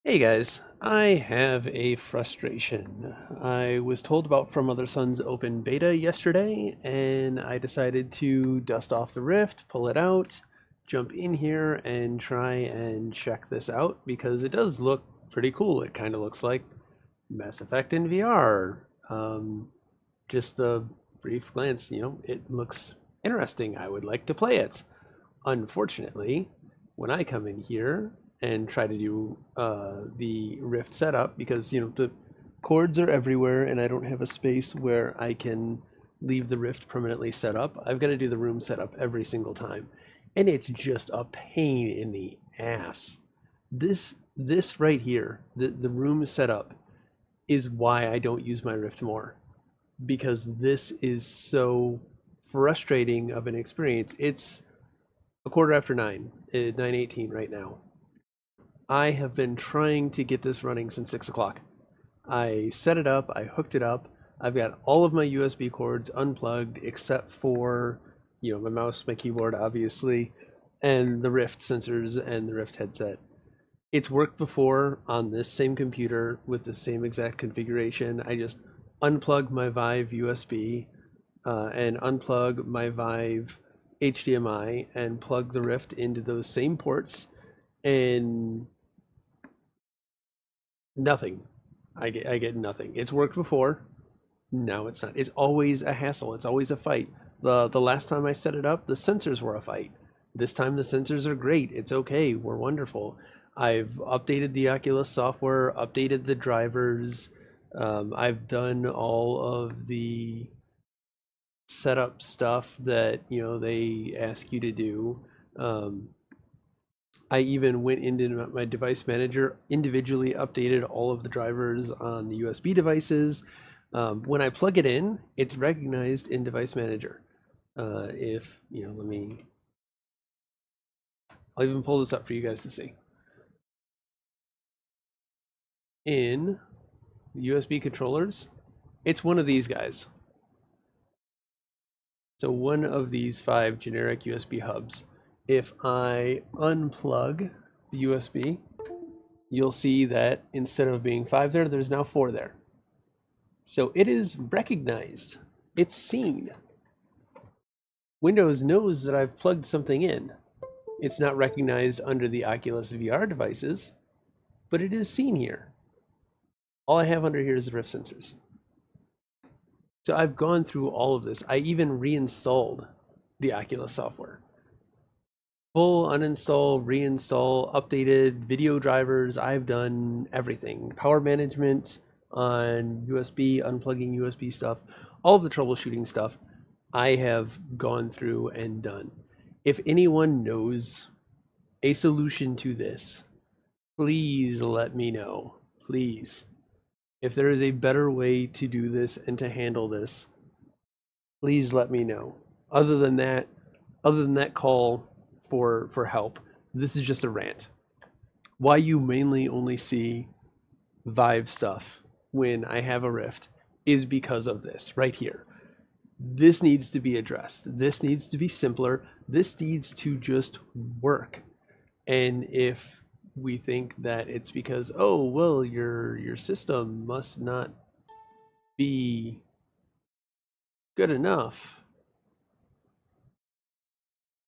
Hey guys, I have a frustration. I was told about From Other Suns open beta yesterday, and I decided to dust off the Rift, pull it out, jump in here, and try and check this out because it does look pretty cool. It kind of looks like Mass Effect in VR. Just a brief glance, it looks interesting. I would like to play it. Unfortunately, when I come in here and try to do the Rift setup, because the cords are everywhere and I don't have a space where I can leave the Rift permanently set up, I've got to do the room setup every single time, and it's just a pain in the ass. This right here, the room setup, is why I don't use my Rift more, because this is so frustrating of an experience. It's a quarter after 9, 9:18 right now. I have been trying to get this running since 6 o'clock. I set it up, I hooked it up. I've got all of my USB cords unplugged except for, my mouse, my keyboard, obviously, and the Rift sensors and the Rift headset. It's worked before on this same computer with the same exact configuration. I just unplug my Vive USB and unplug my Vive HDMI and plug the Rift into those same ports, and nothing. I get nothing. It's worked before. No, it's not. It's always a hassle. It's always a fight. The last time I set it up, the sensors were a fight. This time the sensors are great. It's okay. We're wonderful. I've updated the Oculus software, updated the drivers. I've done all of the setup stuff that they ask you to do. Um, I even went into my device manager, individually updated all of the drivers on the USB devices. When I plug it in, it's recognized in device manager. If let me. I'll even pull this up for you guys to see. In the USB controllers, it's one of these guys. So one of these 5 generic USB hubs. If I unplug the USB, you'll see that instead of being 5 there, there's now 4 there. So it is recognized. It's seen. Windows knows that I've plugged something in. It's not recognized under the Oculus VR devices, but it is seen here. All I have under here is the Rift sensors. So I've gone through all of this. I even reinstalled the Oculus software. Full uninstall, reinstall, updated video drivers. I've done everything. Power management on USB, unplugging USB stuff, all of the troubleshooting stuff I have gone through and done. If anyone knows a solution to this, please let me know. Please. If there is a better way to do this and to handle this, please let me know. Other than that, other than that call for help, this is just a rant. Why you mainly only see Vive stuff when I have a Rift is because of this right here. This needs to be addressed. This needs to be simpler. This needs to just work. And if we think that it's because, oh well, your system must not be good enough,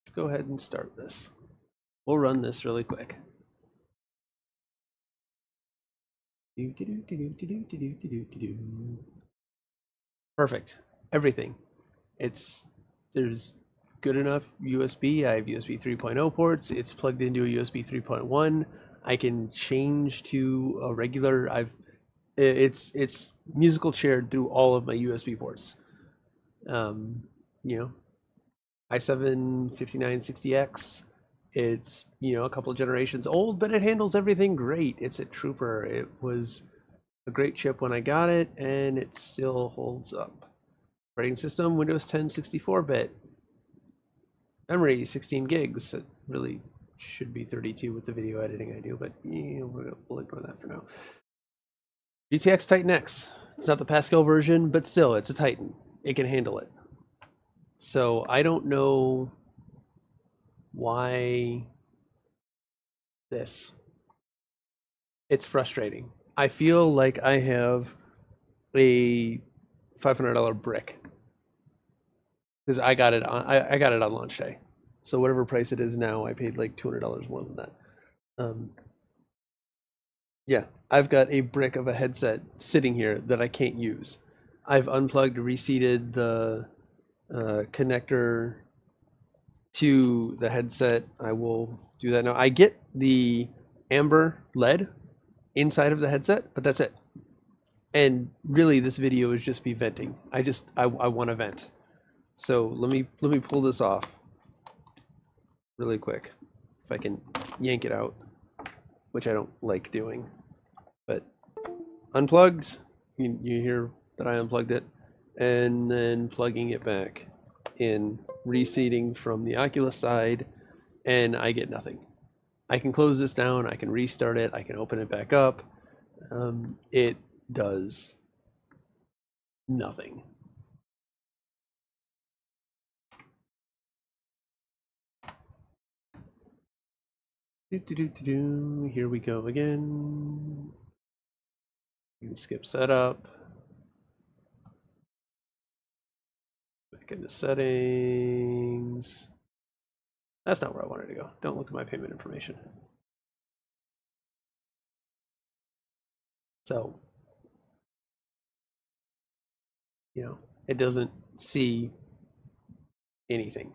let's go ahead and start this. We'll run this really quick. Perfect. Everything. It's there's good enough USB. I have USB 3.0 ports. It's plugged into a USB 3.1. I can change to a regular. It's musical chaired through all of my USB ports. Um, you know, i7 5960X. It's a couple of generations old, but it handles everything great. It's a trooper. It was a great chip when I got it, and it still holds up. Operating system Windows 10 64-bit. Memory 16 gigs. It really should be 32 with the video editing I do, but we'll ignore that for now. GTX Titan X. It's not the Pascal version, but still, it's a Titan. It can handle it. So I don't know why this. It's frustrating. I feel like I have a $500 brick because I got it on launch day. So whatever price it is now, I paid like $200 more than that. Um, yeah, I've got a brick of a headset sitting here that I can't use. I've unplugged, reseated the connector to the headset. I will do that now. I get the amber LED inside of the headset, but that's it. And really, this video is just me venting. I want to vent. So let me pull this off really quick. If I can yank it out, which I don't like doing. But unplugged, you hear that I unplugged it, and then plugging it back in, reseating from the Oculus side, and I get nothing. I can close this down, I can restart it, I can open it back up. It does nothing. Here we go again. You can skip setup. Back into settings. That's not where I wanted to go. Don't look at my payment information. So, it doesn't see anything.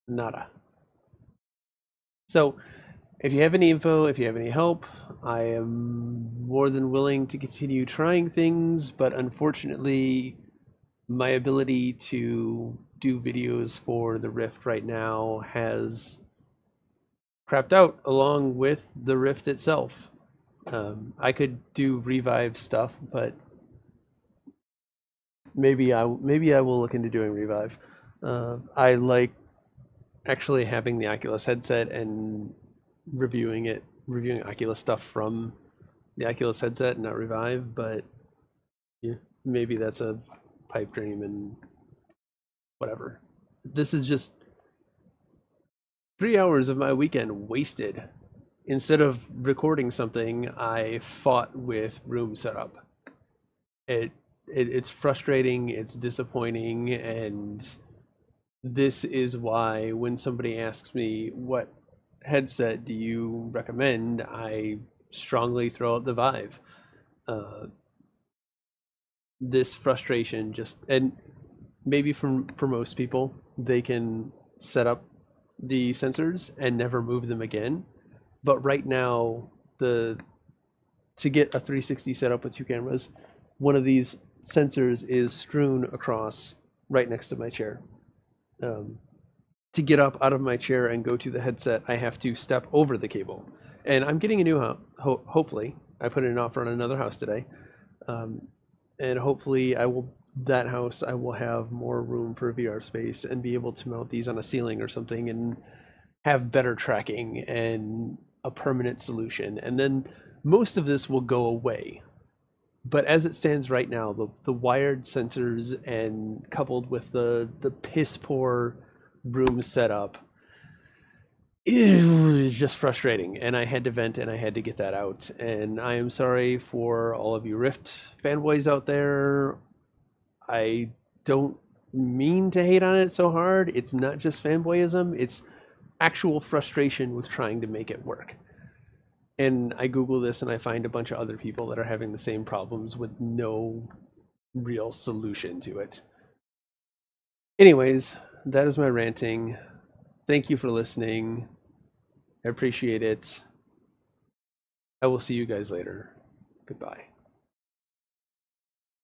Nada. So, if you have any info, if you have any help, I am more than willing to continue trying things, but unfortunately, my ability to do videos for the Rift right now has crapped out along with the Rift itself. I could do revive stuff, but maybe I will look into doing revive. I like actually having the Oculus headset and reviewing Oculus stuff from the Oculus headset and not revive. But yeah, maybe that's a pipe dream and whatever. This is just 3 hours of my weekend wasted. Instead of recording something, I fought with room setup. It, it's frustrating, it's disappointing, and this is why when somebody asks me what headset do you recommend, I strongly throw out the Vive. Uh, this frustration just, and maybe for most people, they can set up the sensors and never move them again. But right now, the to get a 360 setup with two cameras, one of these sensors is strewn across right next to my chair. Um, to get up out of my chair and go to the headset, I have to step over the cable. And I'm getting a new house, hopefully. I put in an offer on another house today. Um, and hopefully that house, I will have more room for VR space and be able to mount these on a ceiling or something and have better tracking and a permanent solution. And then most of this will go away. But as it stands right now, the wired sensors and coupled with the piss poor room setup is just frustrating. And I had to vent and I had to get that out. And I am sorry for all of you Rift fanboys out there. I don't mean to hate on it so hard. It's not just fanboyism, it's actual frustration with trying to make it work. And I Google this and I find a bunch of other people that are having the same problems with no real solution to it. Anyways, that is my ranting. Thank you for listening. I appreciate it. I will see you guys later. Goodbye.